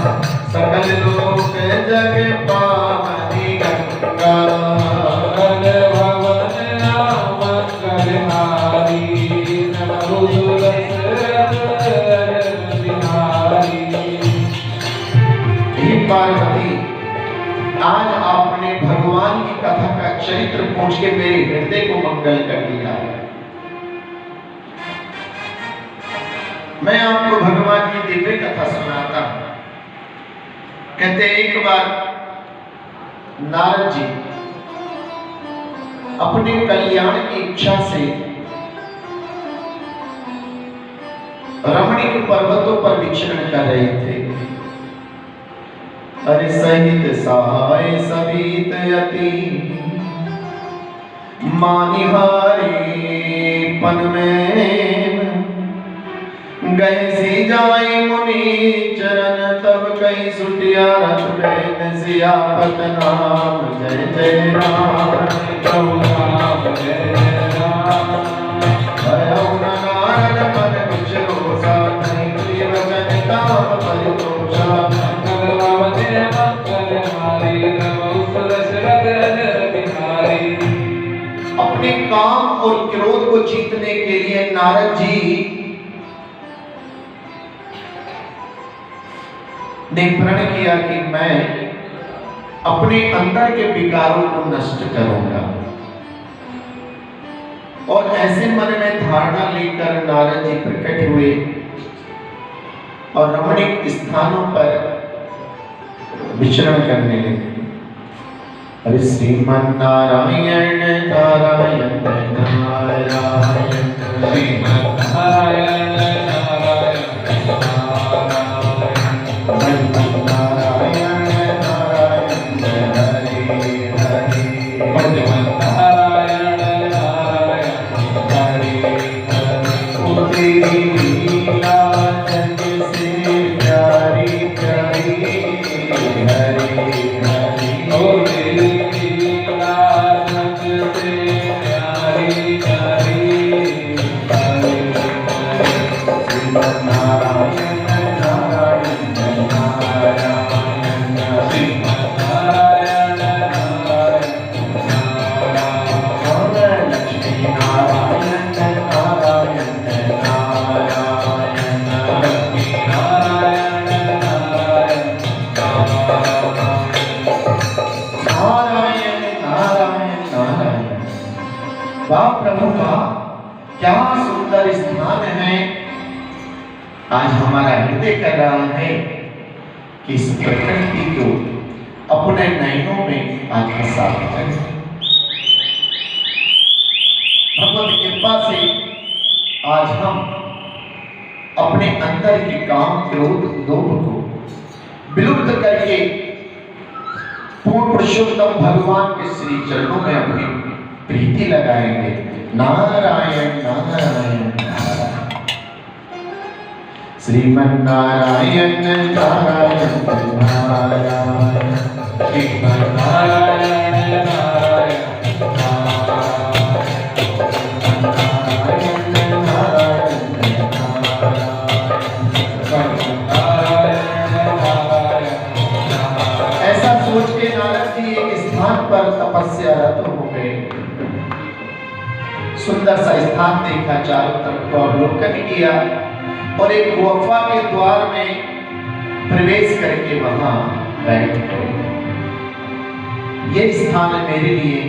सकल लोक जग पावनी गंगा भवन मंगलहारी नमो बिहारी। हे पार्वती, आज आपने भगवान की कथा का चरित्र पूछ के मेरे हृदय को मंगल कर दिया। मैं आपको भगवान की दिव्य कथा सुनाता हूं। कहते एक बार नारद जी अपने कल्याण की इच्छा से रमणीक पर्वतों पर विचरण कर रहे थे। अरे सहित सहाय सवित यति मानिहारी पन में गए सी जाए मुनि चरण तब कई सुटिया रथ बैन सियापत नाम जय जय राम राम जय राम। भयउ न नारद मन विचरोसा नहीं प्रिय वचन काम परितोषा अपने काम और क्रोध को जीतने के लिए नारद जी ने प्रण किया कि मैं अपने अंदर के विकारों को नष्ट करूंगा। और ऐसे मन में धारणा लेकर नारद जी प्रकट हुए और रमणीक स्थानों पर विचरण करने लगे। अरे श्रीमन नारायण नारायण नारायण श्रीमन नारायण नारायण नारायण नारायण हरे हरे श्रीमन नारायण नारायण हरे हरे तेरी लीला जग से प्यारी प्यारी हरे हरे ओ तेरी लीला जग से प्यारी प्यारी हरे हरे। श्रीमन नारायण नारायण नारायण श्रीमन नारायण नारायण लक्ष्मी नारायण नारायण नारायण लक्ष्मी नारायण नारायण नारायण नारायण नारायण। वाह प्रभु वाह, क्या सुंदर स्थान है। आज हमारा हृदय कर रहा है कि इस प्रकृति को अपने नयनों में आत्मसात करें। भगवत कृपा से आज हम अपने अंदर के काम क्रोध लोभ को विलुप्त करके पूर्ण पुरुषोत्तम भगवान के श्री चरणों में अपनी प्रीति लगाएंगे। नारायण नारायण नारायण श्रीमन नारायण नारायण नारायण श्रीमन नारायण नारायण ऐसा सोच के नारद जी एक स्थान पर तपस्यारत हो गए। सुंदर सा स्थान देखा, चारों तरफ को अवलोकन किया और एक गुफा के द्वार में प्रवेश करके वहां बैठ गए। ये स्थान मेरे लिए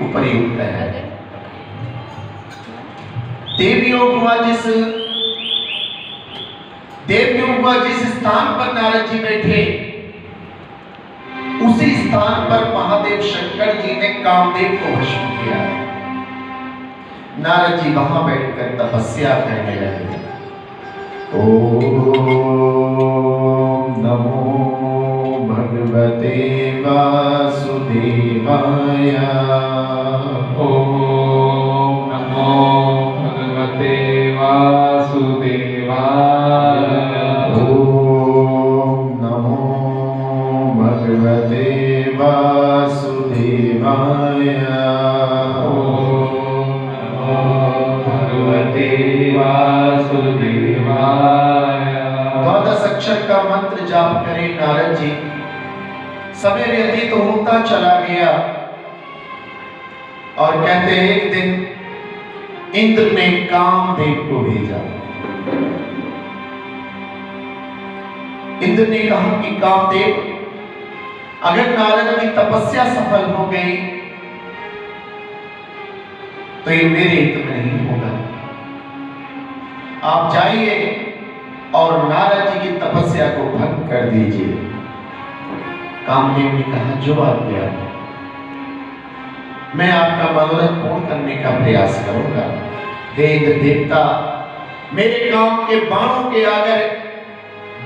उपयुक्त है। देवयोग हुआ जिस स्थान पर नारद जी बैठे, उसी स्थान पर महादेव शंकर जी ने कामदेव को भस्म किया। नारद जी वहां बैठकर तपस्या करने लगे। ओम नमो भगवते वासुदेवाय। ओम नमो भगवते वासुदेवाय। ओम नमो भगवते वासुदेवाय। ओम नमो भगवते वासुदेवाय। द्वादश अक्षर मंत्र जाप करें नारद जी। समय व्यतीत होता चला गया और कहते एक दिन इंद्र ने कामदेव को भेजा। इंद्र ने कहा कि कामदेव, अगर नारद की तपस्या सफल हो गई तो ये मेरे हित में नहीं होगा। आप जाइए और नारद जी की तपस्या को भंग कर दीजिए। कामदेव ने कहा जो आज्ञा है, मैं आपका मनोरथ पूर्ण करने का प्रयास करूंगा। हे इंद्र देवता, मेरे काम के बाणों के अगर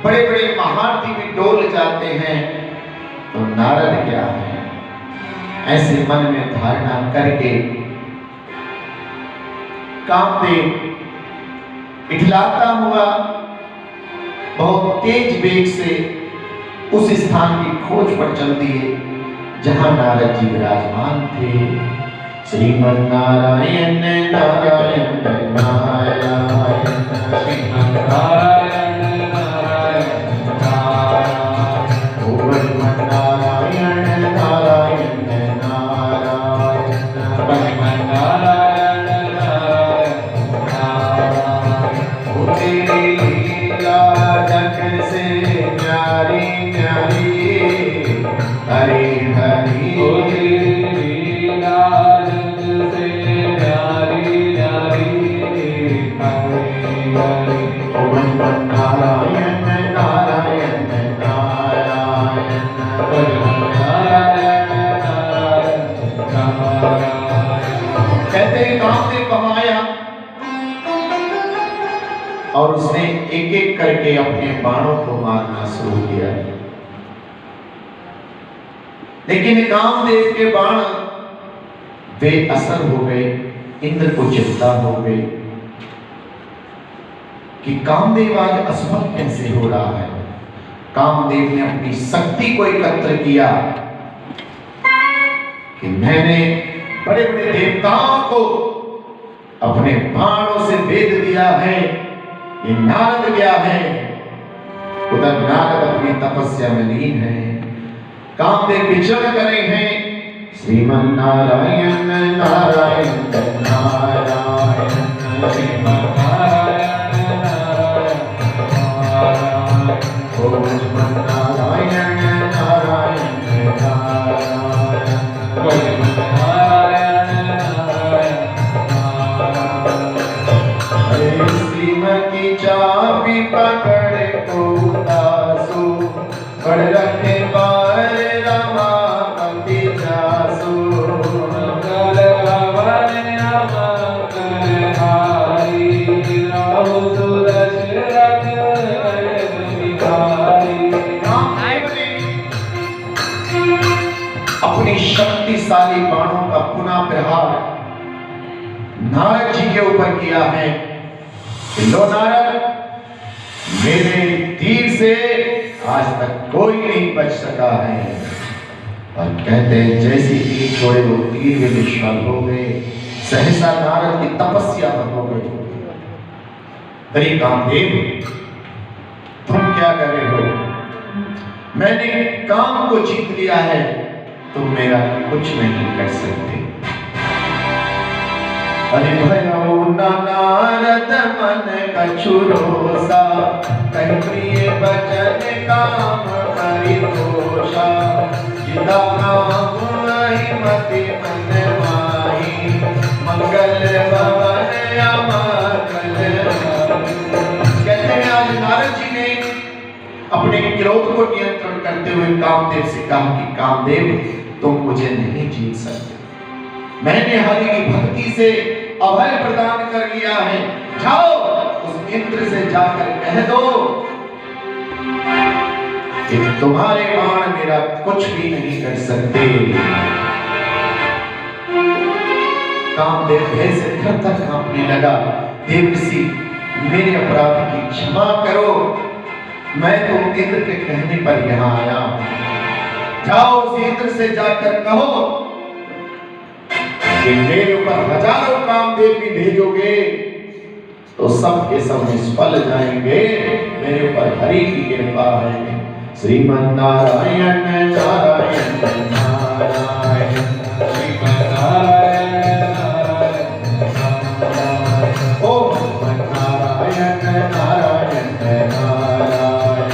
बड़े बड़े महारथी भी डोल जाते हैं तो नारद क्या है। ऐसे मन में धारणा करके कामदेव इठलाता हुआ बहुत तेज वेग से उस स्थान की खोज पर चल दिए जहां नारद जी विराजमान थे। श्रीमन नारायण नारायण नारायण श्रीमन नारायण नारायण नारायण श्रीमन नारायण नारायण नारायण श्रीमन नारायण नारायण नारायण। ओ तेरी लीला जग से न्यारी न्यारी, हरि हरि ओ तेरी लीला जग से न्यारी न्यारी, हरि हरि ओम नारायण नारायण नारायण नारायण नारायण। कहते कामदेव कमाया और उसने एक एक करके अपने बाणों को मारना शुरू किया, लेकिन कामदेव के बाण बेअसर हो गए। इंद्र को चिंता हो गई कि कामदेव आज असफल कैसे हो रहा है। कामदेव ने अपनी शक्ति को एकत्र किया कि मैंने बड़े बड़े देवताओं को अपने बाणों से भेद दिया है। ये नारद क्या है? उधर नारद अपनी तपस्या में लीन है। कामदेव विचरण करे हैं। श्रीमन नारायण नारायण नारायण श्रीमन नारायण नारायण नारायण ओम श्रीमन नारायण नारायण नारायण श्रीमन नारायण नारायण नारायण। श्रीमती चाबी पकड़ को दासु बड़ रखे बार रमापति जासु, मंगल भवन अमंगल हारी, राहु सुदशरथ बिहारी। अपनी शक्तिशाली बाणों का पुनः प्रहार नारद जी के ऊपर किया है। लो नारद, मेरे तीर से आज तक कोई नहीं बच सका है। और कहते हैं जैसे तीर छोड़े वो तीर में निष्फल हो गए। सहसा नारद की तपस्या बंद हो गई। अरे कामदेव, तुम क्या कर रहे हो? मैंने काम को जीत लिया है, तुम मेरा कुछ नहीं कर सकते। अरे भयो नारद मन कछु रोषा, कहि प्रिय बचन काम परितोषा, जिता नाम मति मन माही, मंगल भवन अमंगल। कहते हैं आज नारद जी ने अपने क्रोध को नियंत्रण करते हुए कामदेव से कहा कि कामदेव, तुम मुझे नहीं जीत सकते। मैंने हरि की भक्ति से अभय प्रदान कर लिया है। जाओ उस इंद्र से जाकर कह दो कि तुम्हारे बाण मेरा कुछ भी नहीं कर सकते। कामदेव भय से थर-थर कांपने लगा। देवर्षि, मेरे अपराध की क्षमा करो, मैं तो इंद्र के कहने पर यहाँ आया। जाओ उस इंद्र से जाकर कहो कि मेरे ऊपर हजारों कामदेव भी भेजोगे तो सब के सब निष्फल जाएंगे। मेरे ऊपर हरि की कृपा है। श्रीमन नारायण नारायण नारायण ओम नारायण नारायण नारायण।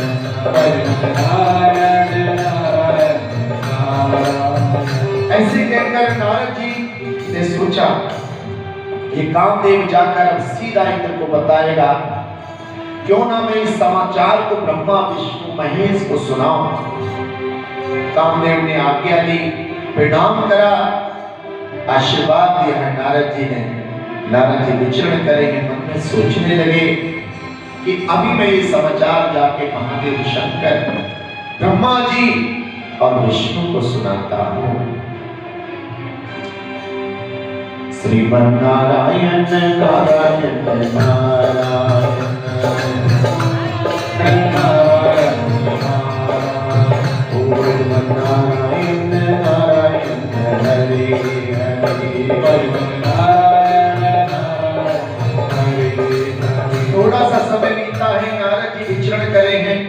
ऐसे कहकर नारद जी ने सोचा कि कामदेव जाकर अब सीधा इंद्र को बताएगा, क्यों ना मैं इस समाचार को ब्रह्मा विष्णु महेश को सुनाऊं। कामदेव ने आज्ञा दी, प्रणाम करा, आशीर्वाद दिया है नारद जी ने। नारद जी विचरण करेंगे, मन में सोचने लगे कि अभी मैं ये समाचार जाके महादेव शंकर, ब्रह्मा जी और विष्णु को सुनाता हूं। श्रीमन नारायण नारायण नारायण नारायण नारायण हरे हरे। थोड़ा सा समय बीता है, नारद जी विचरण करे हैं,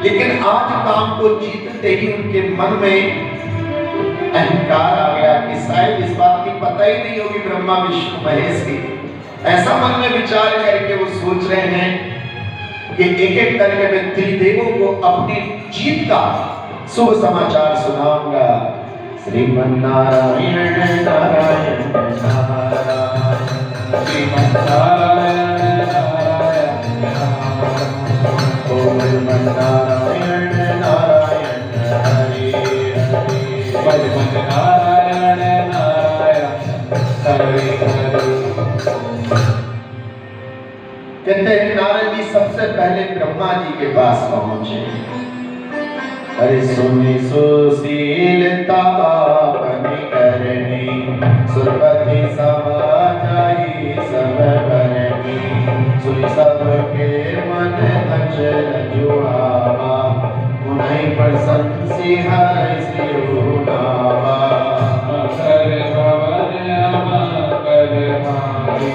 लेकिन आज काम को जीतते ही उनके मन में अहंकार आ गया कि शायद इस बात की पता ही नहीं होगी ब्रह्मा विष्णु महेश की। ऐसा मन में विचार करके वो सोच रहे हैं कि एक एक करके मैं त्रिदेवों को अपनी जीत का शुभ समाचार सुनाऊंगा। श्रीमन नारायण नारायण नारायण श्रीमन नारायण ओम नारायण नारायण हरे नारायण नारायण हरे हरे। कहते हैं नारद जी सबसे पहले ब्रह्मा जी के पास पहुंचे। अरे सुनि सुशीलता आपने करनी, सुरपति समाचाई सब करनी, सुनि सबके मन अचल जुआवा, उन्हीं प्रसन्न सिंहाय सिरुनावा। कर भवन अमा कर भाई,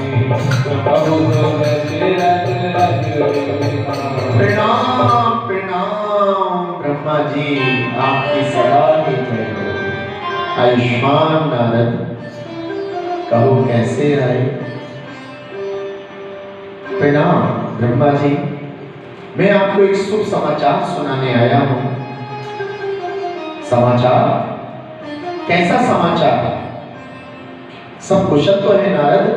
प्रभु दशरथ प्रणाम प्रणाम ब्रह्मा जी, आपकी सलाही है। आयुष्मान नारद, कहो कैसे आए? प्रणाम ब्रह्मा जी, मैं आपको एक शुभ समाचार सुनाने आया हूं। समाचार? कैसा समाचार? सब कुशल तो है नारद?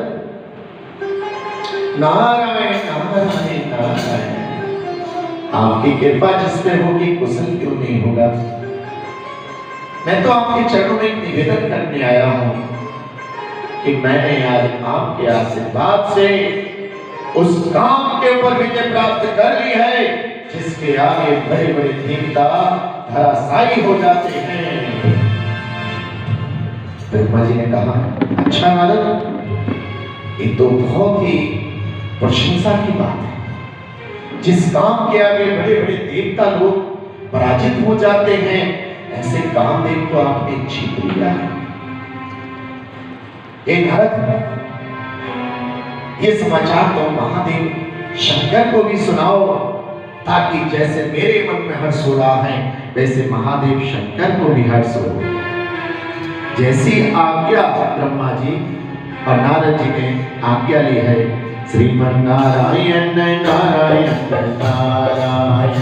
नारायण नारायण नारायण, आपकी कृपा जिस पे होगी कुशल क्यों नहीं होगा। मैं तो आपके चरणों में निवेदन करने आया हूं कि मैंने आज आपके आशीर्वाद से उस काम के ऊपर विजय प्राप्त कर ली है जिसके आगे बड़े बड़े देवता धराशायी हो जाते हैं। ब्रह्मा जी ने कहा, अच्छा नारद, ये तो बहुत ही प्रशंसा की बात है। जिस काम के आगे बड़े बड़े देवता लोग पराजित हो जाते हैं, ऐसे कामदेव को आपने जीत लिया है। एक नारद, ये समाचार तो महादेव शंकर को भी सुनाओ, ताकि जैसे मेरे मन में हर्ष हो रहा है वैसे महादेव शंकर को भी हर्ष हो। जैसी आज्ञा ब्रह्मा जी और नारद जी ने आज्ञा ली है। श्रीमन नारायण नारायण नारायण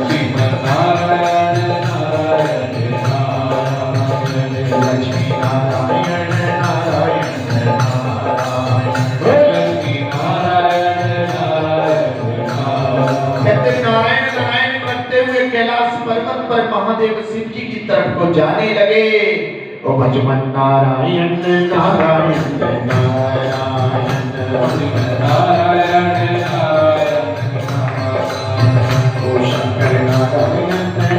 श्रीमन नारायण नारायण नारायण लक्ष्मी नारायण नारायण नारायण नारायण करते हुए कैलाश पर्वत पर महादेव शिव जी की तरफ को जाने लगे। ओ भजमन नारायण नारायण नारायण नारायण नारायण ओ शंकर नारायण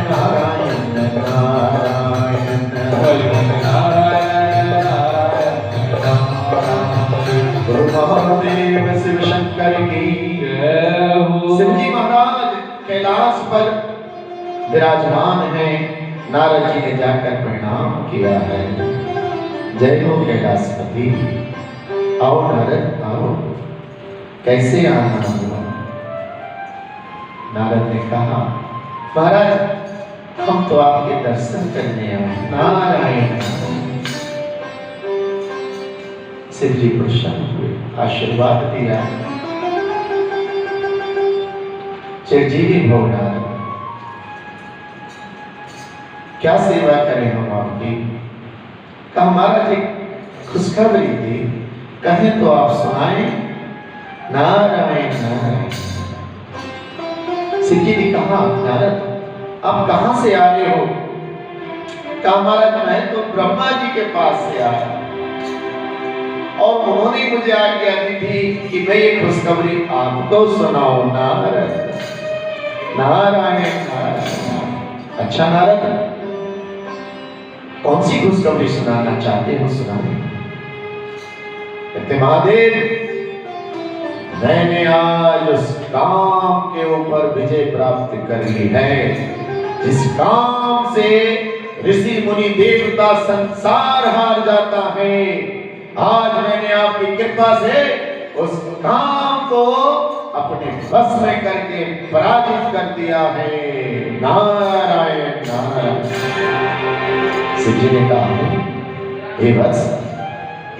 नारायण नारायण नारायण गुरु महादेव शिव शंकर की जय हो। शिव जी महाराज कैलाश पर विराजमान है। नारद जी ने जाकर प्रणाम किया है। जय हो कैलाशपति। आओ नारद आओ, कैसे आना हुआ? नारद ने कहा, महाराज हम तो आपके दर्शन करने आए। नारायण। शिव जी प्रसन्न हुए, आशीर्वाद दिया, चिरंजीवी भव नारद, क्या सेवा करें हम आपकी? कहा महाराज एक खुशखबरी थी, कहें तो आप सुनाएं। नारायण नारायण। शिव जी ने कहा, नारद आप कहां से आए हो? कहा महाराज मैं तो ब्रह्मा जी के पास से आया और उन्होंने मुझे आज्ञा दी थी कि मैं ये खुशखबरी आपको सुनाऊं। नारद नारायण नारायण। अच्छा नारद, कौन सी खुशखबरी सुनाना चाहते हो? सुनाए। कहते महादेव, मैंने आज उस काम के ऊपर विजय प्राप्त कर ली है जिस काम से ऋषि मुनि देवता संसार हार जाता है। आज मैंने आपकी कृपा से उस काम को अपने बस में करके पराजित कर दिया है। नारायण नारायण। शिव जी ने कहा, हे वत्स,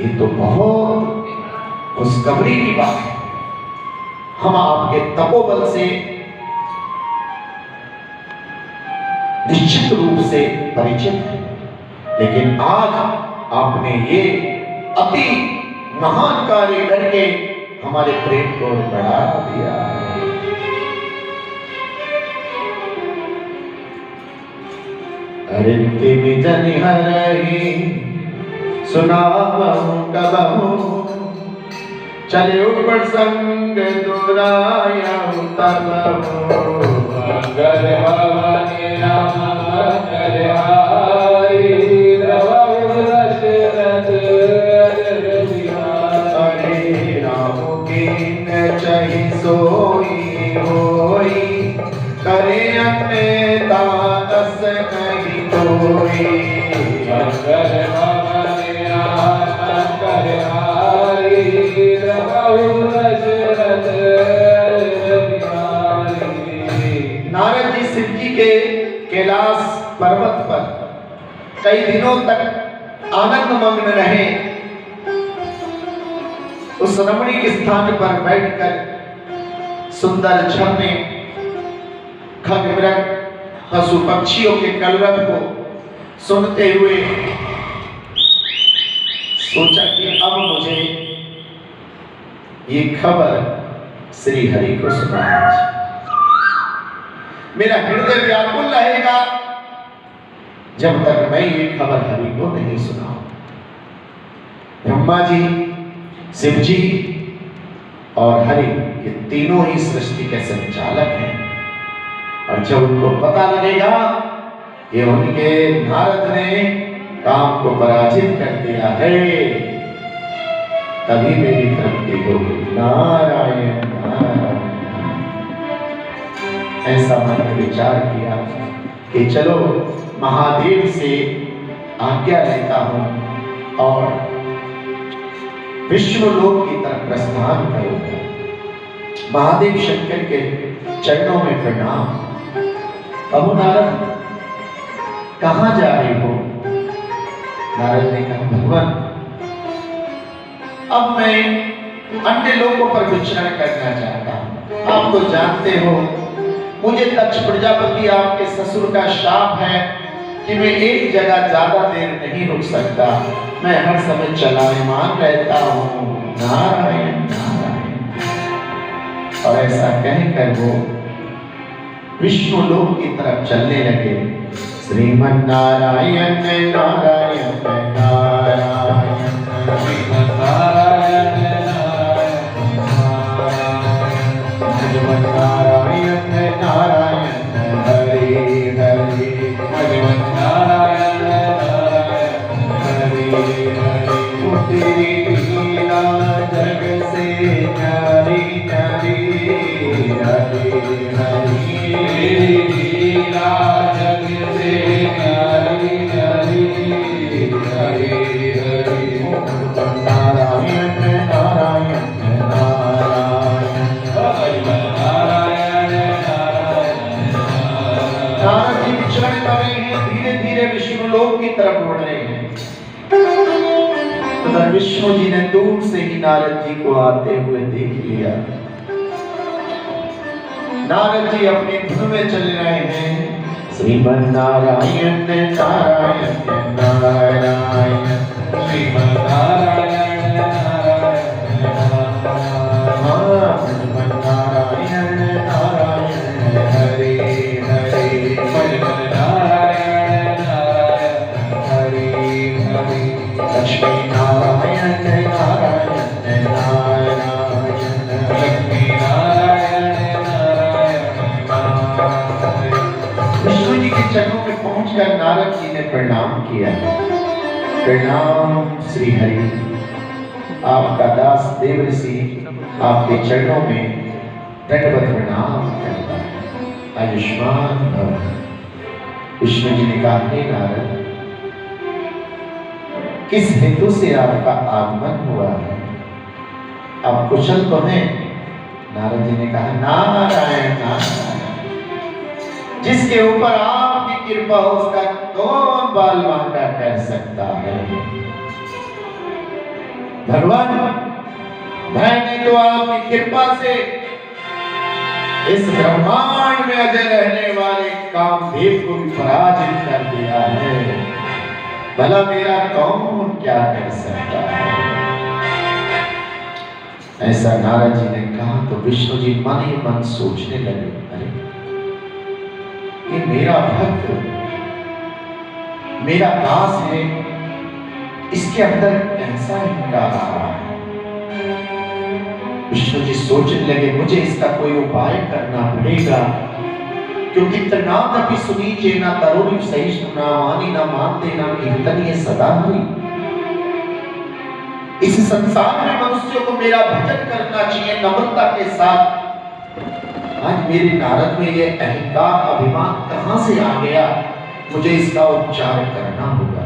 ये तो बहुत खुशखबरी की बात है। हम आपके तपोबल से निश्चित रूप से परिचित हैं, लेकिन आज आपने ये अति महान कार्य करके हमारे प्रेम को बढ़ा दिया है। अरे तिमि जनि हरहि सुनावहु कबहु, चले प्रसंग दुरायहु तबहु। मंगल भवनि राम मंगल हारी, रवहु दशरथ हरे राम कीन चहि सोई होई, करे अन्यथा तस नहीं कोई। मंगल भवनि राम मंगल हारी, रवहु दशरथ बिहारी। नारद जी शिव जी के कैलाश पर्वत पर कई दिनों तक आनंद मग्न रहे। उस रमणीक स्थान पर बैठकर सुंदर झरने, खग मृग, पशु पक्षियों के कलरव को सुनते हुए सोचा कि अब मुझे ये खबर श्री हरि को सुनाना चाहिए। मेरा हृदय व्याकुल रहेगा जब तक मैं ये खबर हरि को नहीं सुनाऊं। ब्रह्मा जी, शिव जी और हरि ये तीनों ही सृष्टि के संचालक हैं, और जब उनको पता लगेगा कि उनके नारद ने काम को पराजित कर दिया है, तभी मेरी तृप्ति होगी। नारायण नारायण। ऐसा मैंने विचार किया कि चलो महादेव से आज्ञा लेता हूं और विष्णुलोक की तरफ प्रस्थान करूंगा। महादेव शंकर के चरणों में प्रणाम। अब नारद कहां जा रहे हो? नारद ने कहा, भगवान अब मैं अन्य लोगों पर विचरण करना चाहता हूं। आप तो जानते हो मुझे दक्ष प्रजापति आपके ससुर का शाप है कि मैं एक जगह ज्यादा देर नहीं रुक सकता, मैं हर समय चलायमान रहता हूं। नारायण नारायण। और ऐसा कहकर वो विष्णु लोक की तरफ चलने लगे। श्रीमन नारायण नारायण नारायण, श्रीमन नारायण श्रीमन नारायण नारायण, हरि हरि श्रीमन नारायण हरि हरि। तेरी लीला जग से न्यारी न्यारी, हरि हरि। लीला जग से न्यारी न्यारी, विचरण कर रहे हैं, धीरे धीरे विष्णु लोक की तरफ बढ़ रहे हैं। उधर विष्णु जी ने दूर से ही नारद जी को आते हुए देख लिया। नारद जी अपनी धुन में चल रहे हैं, श्रीमन नारायण नारायण नारायण, श्रीमन नारायण नारायण, श्रीमन नारायण नारायण, हरे हरे, श्रीमन नारायण नारायण, हरे हरे, लक्ष्मी नारायण नारायण नारायण, लक्ष्मी नारायण नारायण नारायण। विष्णु जी के चरणों में पहुंचकर नारद जी ने प्रणाम किया। प्रणाम श्री हरि, आपका दास देव ऋषि आपके चरणों में दंडवत प्रणाम करता है, आयुष्मान भव। विष्णु जी ने कहा, हे नारद, किस हेतु से आपका आगमन हुआ है? आप कुशल तो हैं? नारद जी ने कहा, नारायण नारायण, जिसके ऊपर आपकी कृपा हो उसका कौन बाल बांका कर सकता है? भगवान, मैंने तो आपकी कृपा से इस ब्रह्मांड में अजय रहने वाले कामदेव को भी पराजित कर दिया है, भला मेरा कौन क्या कर सकता है? ऐसा नारद जी ने कहा तो विष्णु जी मन ही मन सोचने लगे, अरे ये मेरा भक्त, मेरा दास है, इसके अंदर कैसा हिंकार आ रहा है? विष्णु जी सोचने लगे, मुझे इसका कोई उपाय करना पड़ेगा, क्योंकि तनादपि सुनीचे ना तरोरि सहिष्णु ना मानी ना मानते ना कीर्तनीय सदा हरि। इस संसार में मनुष्यों को मेरा भजन करना चाहिए नम्रता के साथ। आज मेरे नारद में ये अहंकार अभिमान कहां से आ गया? मुझे इसका उपचार करना होगा।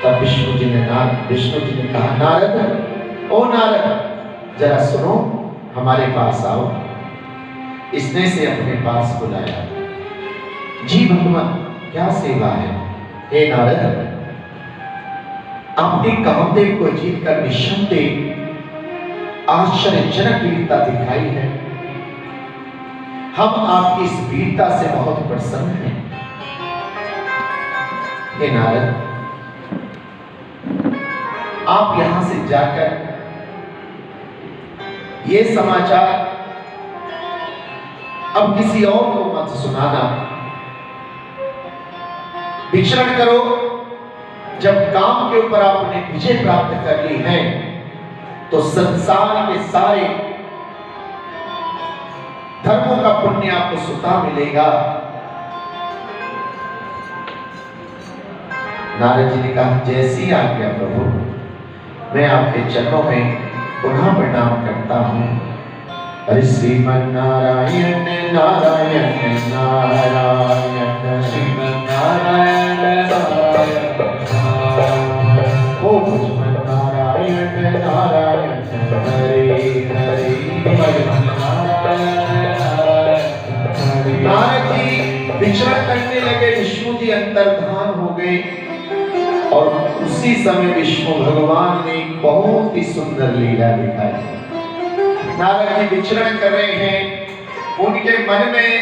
तब विष्णु जी ने कहा, नारद, ओ नारद, जरा सुनो, हमारे पास आओ। इसने से अपने पास बुलाया। जी भगवान, क्या सेवा है? हे नारद, आपने कामदेव को जीतकर निःसंदेह आश्चर्यजनक वीरता दिखाई है। हम आपकी इस वीरता से बहुत प्रसन्न हैं। हे नारद, आप यहां से जाकर ये समाचार अब किसी और को मत सुनाना। विचरण करो, जब काम के ऊपर आपने विजय प्राप्त कर ली है तो संसार के सारे धर्मों का पुण्य आपको स्वतः मिलेगा। नारद जी ने कहा, जैसी आज्ञा प्रभु, मैं आपके चरणों में पुनः प्रणाम करता हूं। हरि श्रीमन नारायण नारायण नारायण, श्रीमन नारायण नारायण ओ भजमन नारायण नारायण, हरे हरे, भजमन नारायण नारायण। नारद जी विचरण करने लगे, विष्णु जी अंतर्धान हो गए और उसी समय विष्णु भगवान ने एक बहुत ही सुंदर लीला दिखाई। नारद जी विचरण कर रहे हैं, उनके मन में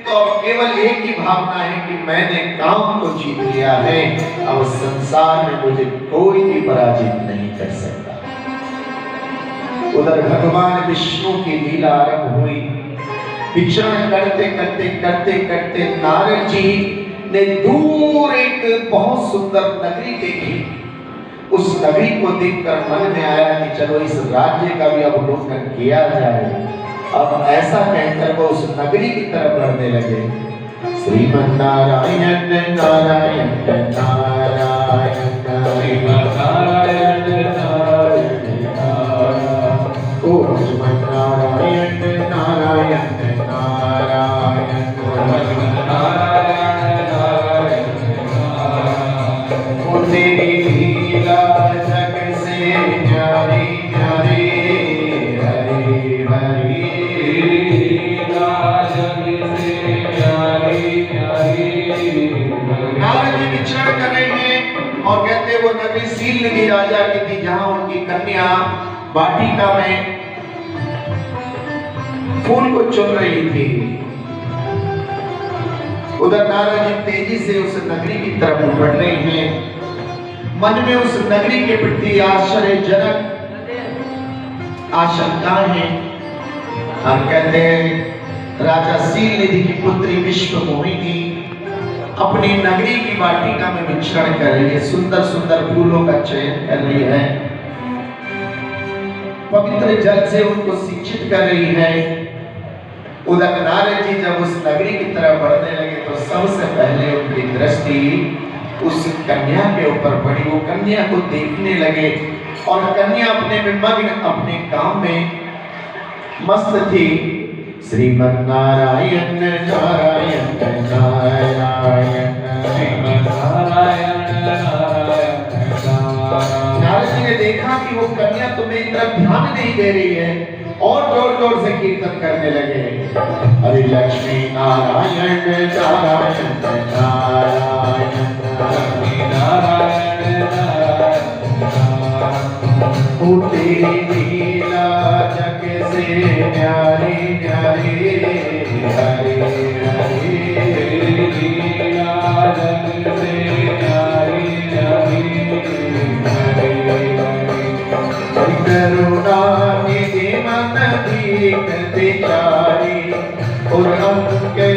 तो केवल एक ही भावना है कि मैंने काम को जीत लिया है, अब संसार में मुझे कोई भी पराजित नहीं कर सकता। उधर भगवान विष्णु की लीला आरंभ हुई। विचरण करते करते करते करते नारद जी ने दूर एक बहुत सुंदर नगरी देखी। उस नगरी को देखकर मन में आया कि चलो इस राज्य का भी अवलोकन किया जाए। अब ऐसा कहकर वो उस नगरी की तरफ बढ़ने लगे। श्रीमन नारायण नारायण नारायण, श्रीमन नारायण नारायण नारायण, ओ श्रीमन नारायण नारायण नारायण, भजमन नारायण नारायण नारायण। ओ तेरी लीला जग से न्यारी न्यारी, हरे हरे, लीला जग से न्यारी न्यारी, वो नगरी शीलनिधि राजा की थी, जहां उनकी कन्या वाटिका में फूल को चुन रही थी। उधर नारद जी तेजी से उस नगरी की तरफ बढ़ रहे हैं। मन में उस नगरी के प्रति आश्चर्यजनक आशंका है। हम कहते हैं राजा शीलनिधि की पुत्री विश्वमोहिनी अपनी नगरी की वाटिका में विचरण कर रही है, सुंदर सुंदर फूलों का चयन कर रही है, पवित्र जल से उनको सिंचित कर रही है। उधर नारद जी जब उस नगरी की तरफ बढ़ने लगे तो सबसे पहले उनकी दृष्टि उस कन्या के ऊपर पड़ी। वो कन्या को देखने लगे और कन्या अपने में मग्न, अपने काम में मस्त थी। श्रीमन नारायण नारायण नारायण श्रीमन नारायण नारायण नारायण। नारद जी ने देखा कि वो कन्या तो मेरी तरफ ध्यान नहीं दे रही है और जोर जोर से कीर्तन करने लगे, हरे लक्ष्मी नारायण नारायण नारायण लक्ष्मी नारायण नारायण ओ तेरी लीला जग से न्यारी न्यारी, हरे हरे लीला जग से न्यारी न्यारी, हरे हरे करुणा निधि मन दीप बिचारी, और अंके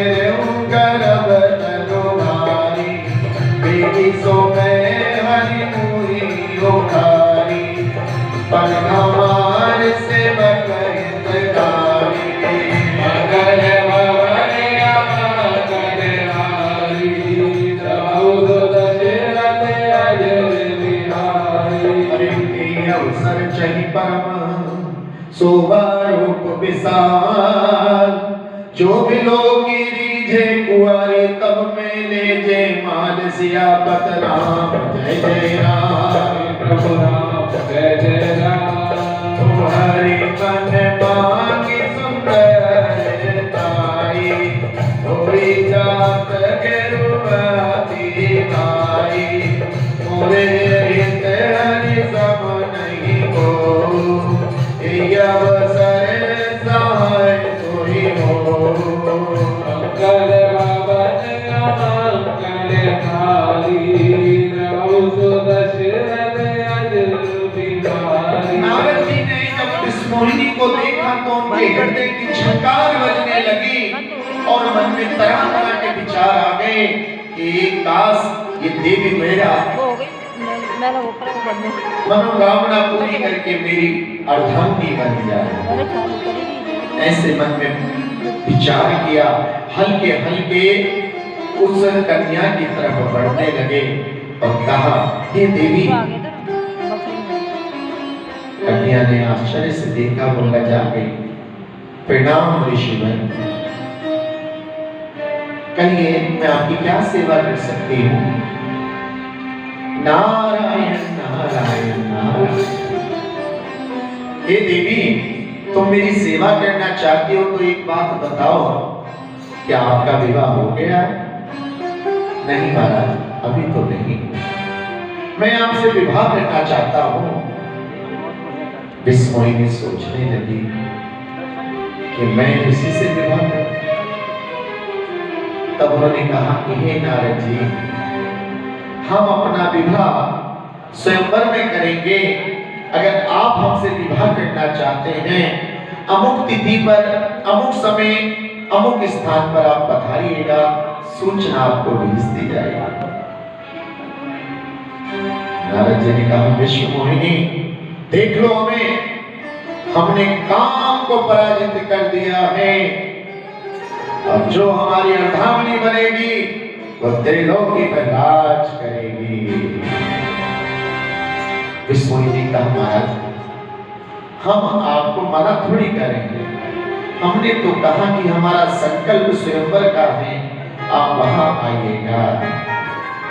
गर्भ तरुणारी, बेटी सो मैं हरि मुहि उखारी, पर हमार सेवक हितकारी। मंगल भवनिया मंगलहारी, द्रौद दशरथ अजर बिहारी। हरि के अवसर चहि परम शोभा रूप विशाल, जो बिलो गिरिजे कुंवारी तब में ले जय माल सियापत राम जय जय राम। प्रभु राम जय जय राम। तुम्हारी मन मांगी सुंदरताई, होई जात गेरुआती भाई, मोरे हित हरि सम नहीं को, ये अवसर सहाय सोई हो। मंगल भवन मंगलहारी, द्रौद दशरथ अजर बिहारी। नारद जी ने जब इस मोहिनी को देखा तो उनके हृदय की झंकार बजने लगी और मन में तरह तरह के विचार आ गए कि एक दास ये देवी मेरा मनोकामना पूरी करके मेरी अर्धांगिनी बन जाए। ऐसे मन में विचार किया, हल्के हल्के उस कन्या की तरफ बढ़ने लगे और कहा, हे देवी। कन्या ने आश्चर्य से देखा, वो लजा गई। प्रणाम ऋषिवर, कहिए मैं आपकी क्या सेवा कर सकती हूँ? नारायण नारायण नारायण। हे देवी, तुम मेरी सेवा करना चाहती हो तो एक बात बताओ, क्या आपका विवाह हो गया? नहीं महाराज, अभी तो नहीं। मैं आपसे विवाह करना चाहता हूँ। विस्मोहिनी सोचने लगी कि मैं किसी से विवाह करूं। तब उन्होंने कहा कि हे नारद जी, हम अपना विवाह स्वयंवर में करेंगे। अगर आप हमसे विवाह करना चाहते हैं, अमुक तिथि पर, अमुक समय, अमुक स्थान पर आप पधारिएगा, सूचना आपको भेज दी जाएगी। नारद जी ने कहा, विश्वमोहिनी देख लो, हमने काम को पराजित कर दिया है, और जो हमारी अर्धांगिनी बनेगी वो त्रिलोकी पर राज करेगी। विश्वमोहिनी कहा, महाराज हम आपको मना थोड़ी करेंगे, हमने तो कहा कि हमारा संकल्प स्वयंवर का है, आप वहां आइएगा,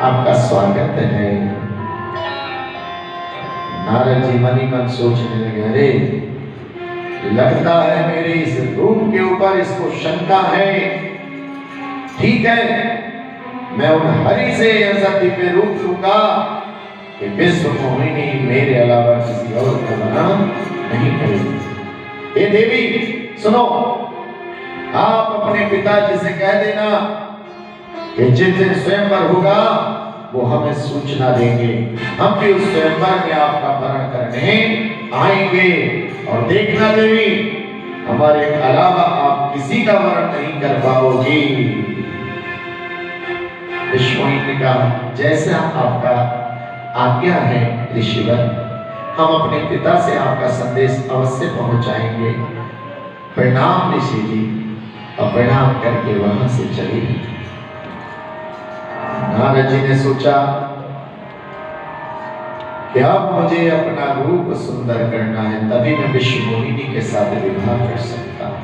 आपका स्वागत है। नारद जी मन ही मन सोचने लगे, अरे लगता है मेरे इस रूप के ऊपर इसको शंका है। ठीक है, मैं उन हरि से ऐसा दिव्य रूप लूंगा कि विश्व मोहिनी मेरे अलावा किसी और को मना नहीं करेगी। हे देवी सुनो, आप अपने पिताजी से कह देना कि जिस दिन स्वयंवर होगा वो हमें सूचना देंगे, हम भी उस स्वयंवर में आपका वरण करने आएंगे। और देखना देवी, हमारे अलावा आप किसी का वरण नहीं कर पाओगी। विश्वमोहिनी ने कहा जैसा आपका आज्ञा है ऋषिवर, हम अपने पिता से आपका संदेश अवश्य पहुंचाएंगे। प्रणाम ऋषि जी। और प्रणाम करके वहां से चली। नारद जी ने सोचा कि अब मुझे अपना रूप सुंदर करना है, तभी मैं विश्वमोहिनी के साथ विवाह कर सकता हूं।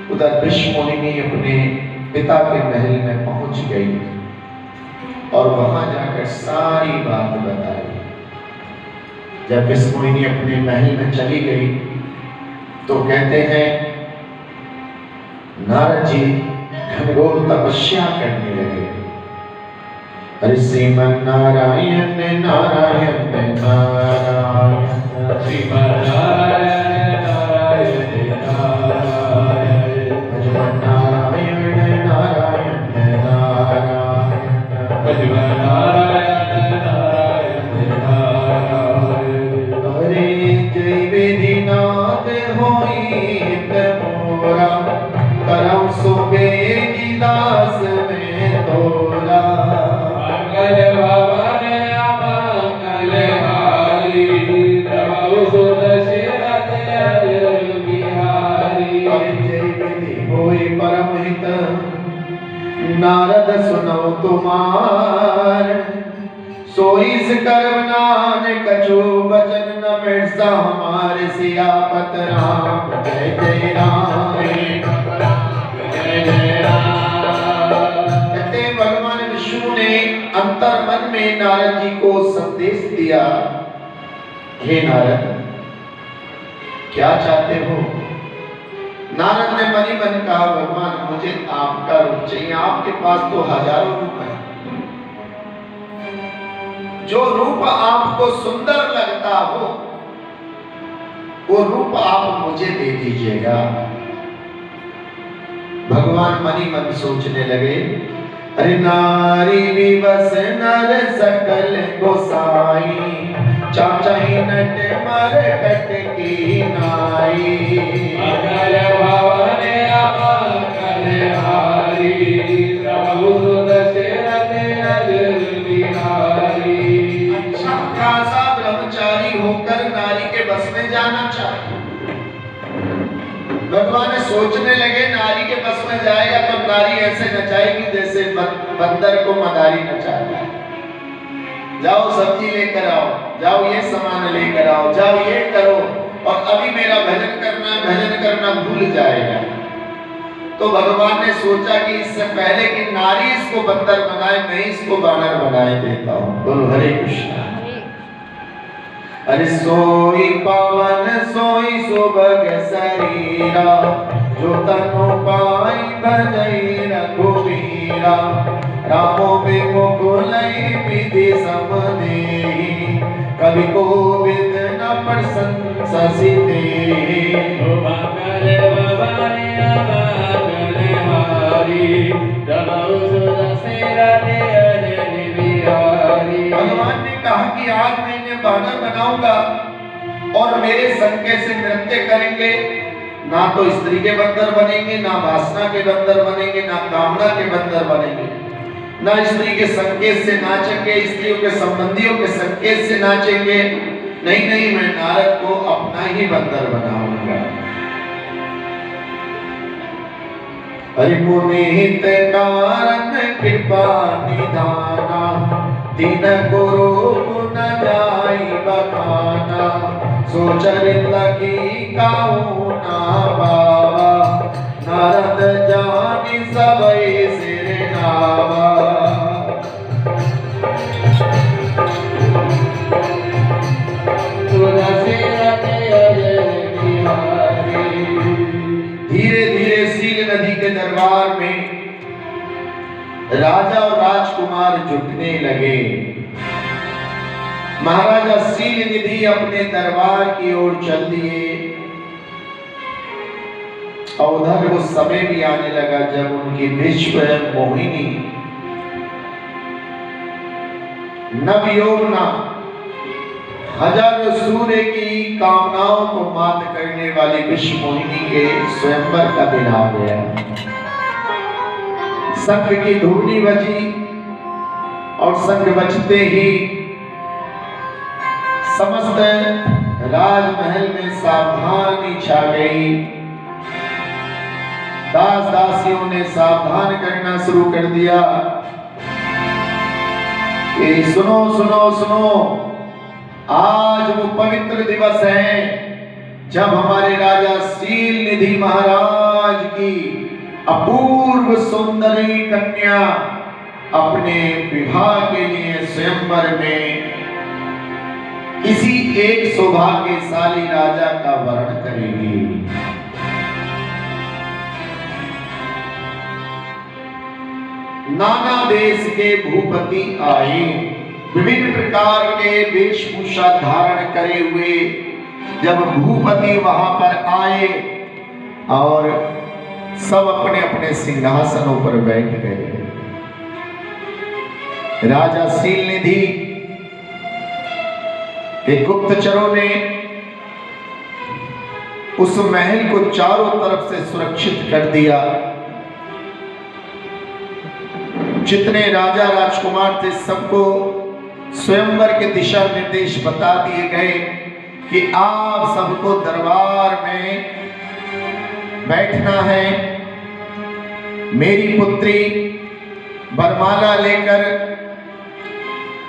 उधर विश्वमोहिनी अपने पिता के महल में पहुंच गई और वहां जाकर सारी बात बताई। जब विश्वमोहिनी अपने महल में चली गई तो कहते हैं नारद जी घनघोर तपस्या करने लगे। अरे श्रीमन नारायण नारायण नारायण, श्रीमन नारायण नारायण नारायण, भजन नारायण नारायण नारायण, भजन नारायण नारायण नारायण। हरे जय विधिनाथ होई मोरा, करम सुबेदी दास में तोरा। मंगल भवन अमंगल हारी, प्रभु सुत शिरत अजर बिहारी। जय विधि होई परम हित, नारद सुनो तुमार। सोईस करब नानक कछु बचन न मिर्सा, हमारे सियापत राम जय जय राम। जय जय राम। कहते भगवान विष्णु ने अंतर मन में नारद जी को संदेश दिया, हे नारद क्या चाहते हो? नारद ने मनी मन कहा भगवान मुझे आपका रूप चाहिए, आपके पास तो हजारों रूप है, जो रूप आपको सुंदर लगता हो वो रूप आप मुझे दे दीजिएगा। भगवान मनी मन सोचने लगे, अरे नारी विवश नर सकल गोसाई, चाचाई नट मर कट की नाई। मंगल भवन अमंगल हारी, प्रभु सुत शिरत अजर बिहारी। अच्छा खासा ब्रह्मचारी होकर नारी के बस में जाना चाहिए। भगवान सोचने लगे नारी के बस में जाएगा तो नारी ऐसे नचाएगी जैसे बंदर को मदारी नचाता है। जाओ सब्जी लेकर आओ, जाओ ये सामान लेकर आओ, जाओ ये करो, और अभी मेरा भजन करना भूल जाएगा। तो भगवान ने सोचा कि इससे पहले कि नारी इसको बंदर बनाए, मैं इसको बानर बनाए देता हूँ। बोलो हरे कृष्णा। अरे सोई पावन सोई सुभग शरीरा, जो तनु पाई भजई रघुबीरा। रामो बेमुकुलई विधि समदेहि, कवि कोविद न प्रशंसा सिद्धि। मंगल भवन अमंगल हारी, प्रभु सुत शिरत अजर बिहारी। भगवान ने कहा कि आज मैं इन्हें बानर बनाऊंगा और मेरे संकेत से नृत्य करेंगे। ना तो स्त्री के बंदर बनेंगे, ना वासना के बंदर बनेंगे, ना कामना के बंदर बनेंगे, ना स्त्री के संकेत से नाचेंगे, स्त्रियों के संबंधियों के संकेत से नाचेंगे। नहीं नहीं, मैं नारद को अपना ही बंदर बनाऊंगा। हरि पुनीत कारण कृपा निधाना, दीन गुरु गुण जाई बखाना। सोचरित लगी काऊ ना बाबा, नारद जानी सबई सिर नावा। धीरे धीरे सील नदी के दरबार में राजा और राजकुमार जुटने लगे। महाराजा सील निधि अपने दरबार की ओर चल दिए। और उधर वो समय भी आने लगा जब उनकी विश्व मोहिनी नवयौवना हजारों सूर्य की कामनाओं को मात करने वाली विश्व मोहिनी के स्वयंवर का दिन आ गया। शंख की धूनी बजी और शंख बजते ही समस्त राजमहल में सावधानी छा गई। दास दासियों ने सावधान करना शुरू कर दिया कि सुनो सुनो सुनो, आज वो पवित्र दिवस है जब हमारे राजा सील निधि महाराज की अपूर्व सुंदरी कन्या अपने विवाह के लिए स्वयंवर में किसी एक सौभाग्यशाली राजा का वर्ण करेगी। नाना देश के भूपति आए, विभिन्न प्रकार के वेशभूषा धारण करे हुए जब भूपति वहां पर आए और सब अपने अपने सिंहासनों पर बैठ गए। राजा सील निधि के गुप्तचरों ने उस महल को चारों तरफ से सुरक्षित कर दिया। जितने राजा राजकुमार थे सबको स्वयंवर के दिशा निर्देश बता दिए गए कि आप सबको दरबार में बैठना है। मेरी पुत्री वरमाला लेकर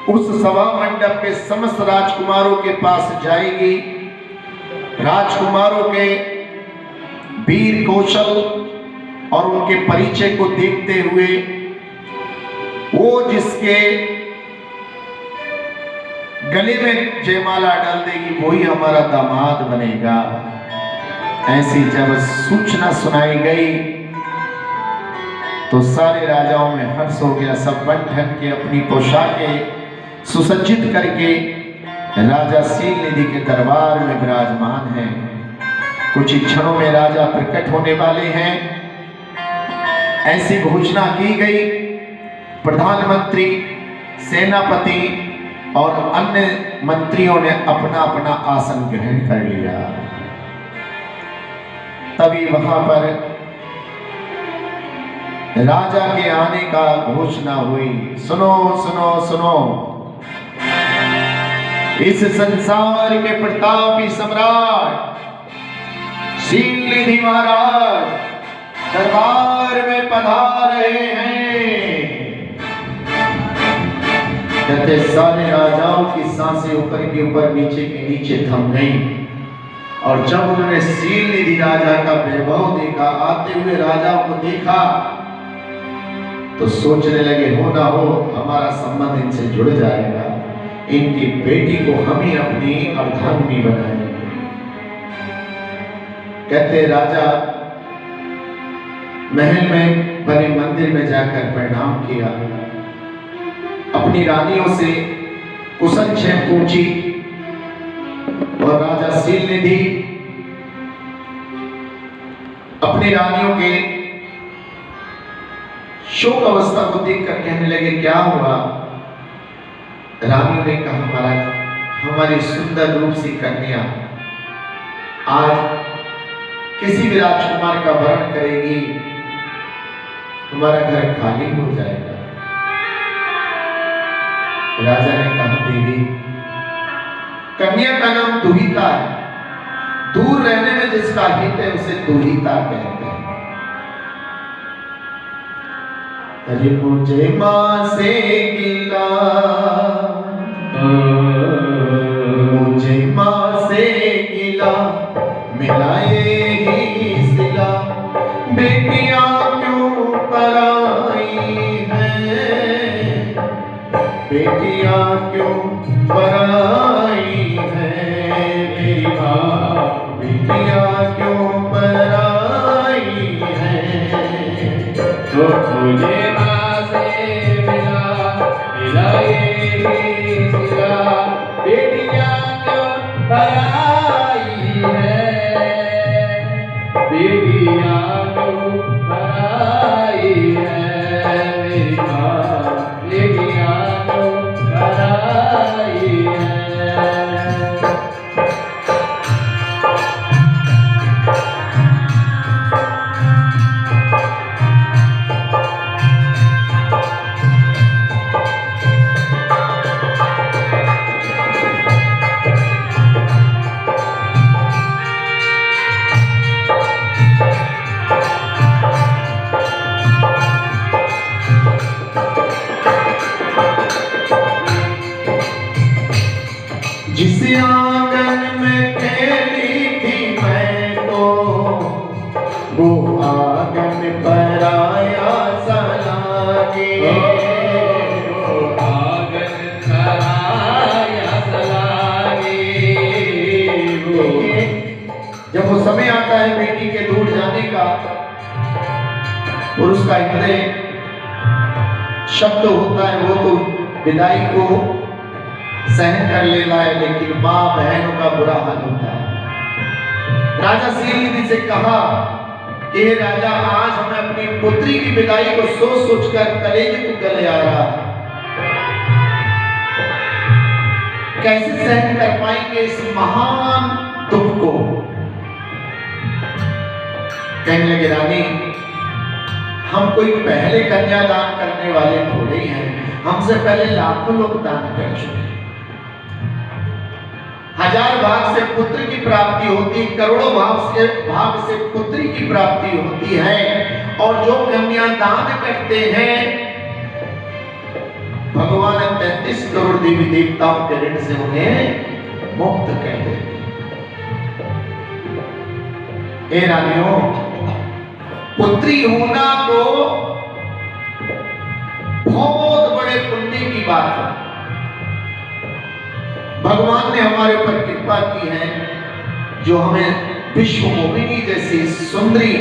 उस सभा मंडप के समस्त राजकुमारों के पास जाएगी। राजकुमारों के वीर कौशल और उनके परिचय को देखते हुए वो जिसके गले में जयमाला डाल देगी वही हमारा दामाद बनेगा। ऐसी जब सूचना सुनाई गई तो सारे राजाओं में हर्ष हो गया। सब बन ठन के अपनी पोशाकें सुसज्जित करके राजा सील निधि के दरबार में विराजमान हैं। कुछ ही क्षणों में राजा प्रकट होने वाले हैं, ऐसी घोषणा की गई। प्रधानमंत्री, सेनापति और अन्य मंत्रियों ने अपना अपना आसन ग्रहण कर लिया। तभी वहां पर राजा के आने का घोषणा हुई। सुनो सुनो सुनो, इस संसार के प्रतापी सम्राट सील निधि महाराज दरबार में पधार रहे हैं। कहते सारे राजाओं की सांसें ऊपर के ऊपर नीचे के नीचे थम गई। और जब उन्होंने सील निधि राजा का वैभव देखा, आते हुए राजाओं को देखा, तो सोचने लगे हो ना हो हमारा संबंध इनसे जुड़ जाएगा, इनकी बेटी को हम ही अपनी अर्धांगिनी बनाएंगे। कहते राजा महल में बने मंदिर में जाकर प्रणाम किया, अपनी रानियों से कुशल क्षेम पूछी और राजा सील निधि अपनी रानियों के शोक अवस्था को देखकर कहने लगे क्या हुआ। रानियों ने कहा महाराज, हमारी सुंदर रूप सी कन्या आज किसी भी राजकुमार का वरण करेगी, हमारा घर खाली हो जाएगा। राजा ने कहा देवी, कन्या का नाम दुहिता है, दूर रहने में जिसका हित है उसे दुहिता कहते हैं। अरे मुझे मां से गिला, मुझे मां से गिला, मिलाए ही सिला, बेटियां क्यों पराई हैं, बेटियां क्यों पराई हैं, मेरी मां बेटियां क्यों पराई हैं। तो मुझे मां से मिला, मिलाए ही सिला, उसका हृदय शब्द होता है वो तो विदाई को सहन कर लेता है, लेकिन माँ बहनों का बुरा हाल होता है। राजा शीलनिधि से कहा कि हे राजा, आज हमें अपनी पुत्री की विदाई को सोच सोचकर कलेजे को गले आ रहा है। कैसे सहन कर पाएंगे इस महान दुख को। कहने लगे रानी, हम कोई पहले कन्यादान करने वाले थोड़े ही हैं, हमसे पहले लाखों लोग दान कर चुके। 1000 भाग से पुत्र की प्राप्ति होती, करोड़ों भाग से पुत्री की प्राप्ति होती है। और जो कन्यादान करते हैं भगवान 33 करोड़ देवी देवताओं के ऋण से उन्हें मुक्त कर देते। हे रानियों, पुत्री होना तो बहुत बड़े पुण्य की बात है। भगवान ने हमारे ऊपर कृपा की है, जो हमें विश्व मोहिनी जैसी सुंदरी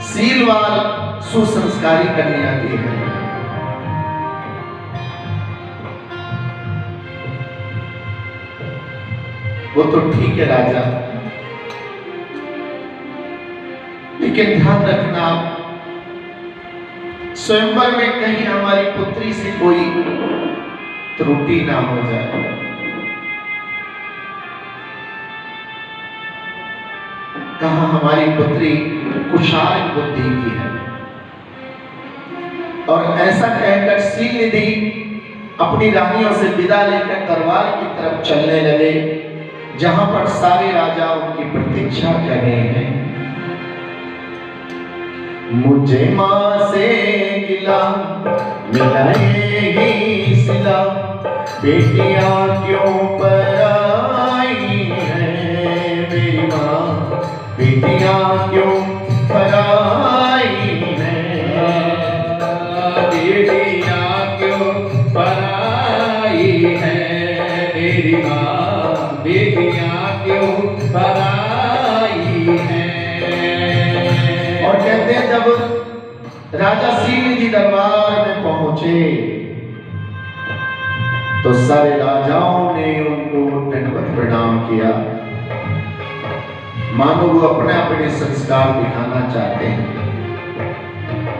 सीलवाल सुसंस्कारी कन्या दी है। वो तो ठीक है राजा, लेकिन ध्यान रखना स्वयंवर में कहीं हमारी पुत्री से कोई त्रुटि ना हो जाए। कहा हमारी पुत्री कुशाल बुद्धि की है। और ऐसा कहकर शीलनिधि अपनी रानियों से विदा लेकर दरबार की तरफ चलने लगे, जहां पर सारे राजा उनकी प्रतीक्षा कर रहे हैं। मुझे मां से गिला मिलाएगी सिला, बेटियां क्यों पराई है मेरी मां, बेटियां क्यों पराई है, बेटियां क्यों पराई है मेरी मां, बेटियां क्यों पराई है। और कहते हैं जब राजा शीलनिधि दरबार में पहुंचे तो सारे राजाओं ने उनको दंडवत प्रणाम किया, मानो वो अपने अपने संस्कार दिखाना चाहते हैं।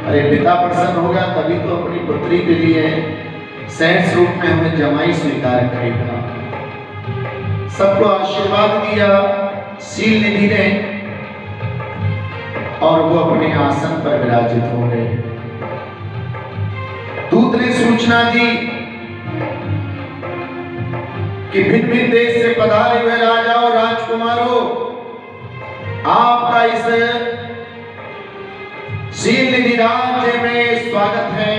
अरे पिता प्रसन्न होगा तभी तो अपनी पुत्री के लिए सहज रूप में हमें जमाई स्वीकार करेगा। सबको आशीर्वाद दिया शीलनिधि ने, और वो अपने आसन पर विराजित हो गए। दूत ने सूचना दी कि भिन्न भिन्न देश से पधारे हुए राजाओं राजकुमारों, आपका इस शीलनिधि राज्य में स्वागत है।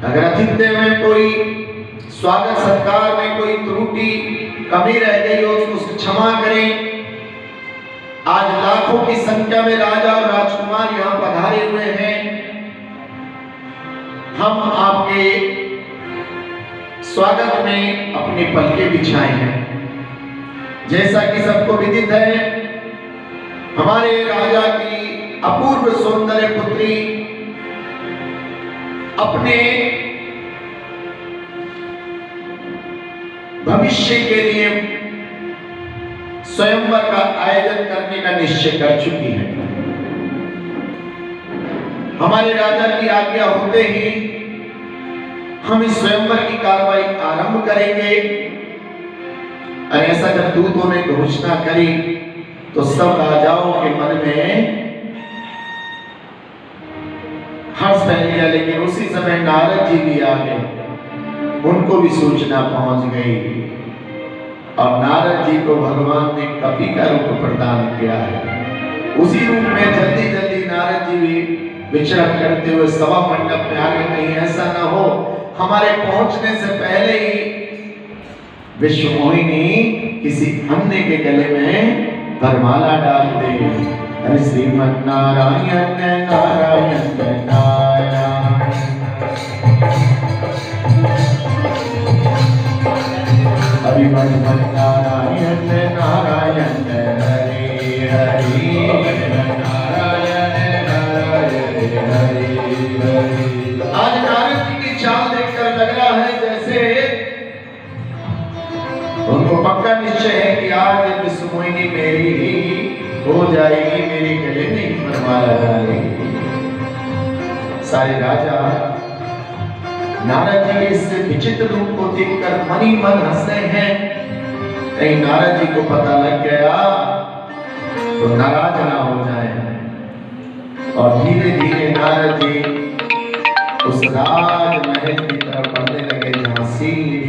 अगर आतिथ्य में कोई स्वागत सत्कार में कोई त्रुटि कमी रह गई हो तो उसको क्षमा करें। आज लाखों की संख्या में राजा और राजकुमार यहां पधारे हुए हैं। हम आपके स्वागत में अपनी पलकें बिछाए हैं। जैसा कि सबको विदित है, हमारे राजा की अपूर्व सौंदर्य पुत्री अपने भविष्य के लिए स्वयंवर का आयोजन करने का निश्चय कर चुकी है। हमारे राजा की आज्ञा होते ही हम इस स्वयंवर की कार्रवाई आरंभ करेंगे। और ऐसा जब दूतों ने घोषणा करी तो सब राजाओं के मन में हर्ष फैल गया, लेकिन उसी समय नारद जी भी आ गए। उनको भी सूचना पहुंच गई और नारद जी को भगवान ने कपि का रूप प्रदान किया है। उसी रूप में जल्दी जल्दी नारद जी भी विचरण करते हुए सभा मंडप में आगे, कहीं ऐसा ना हो हमारे पहुंचने से पहले ही विश्व मोहिनी किसी अन्य के गले में वरमाला डाल दे। हरि श्रीमन नारायण नारायण नारायण, हरि मन नारायण नारायण हरि हरि नारायण आज नारद जी की चाल देखकर लग रहा है जैसे उनको पक्का निश्चय है कि आज विश्वमोहिनी मेरी ही हो जाएगी, मेरी गले में ही मरवाया जाएगी। सारे राजा नारद जी के इस विचित्र रूप को देखकर मन ही मन हंस रहे हैं। कहीं नारद जी को पता लग गया तो नाराज ना हो जाए। और धीरे धीरे नारद जी उस राजमहल की तरफ बढ़ने लगे जहां सील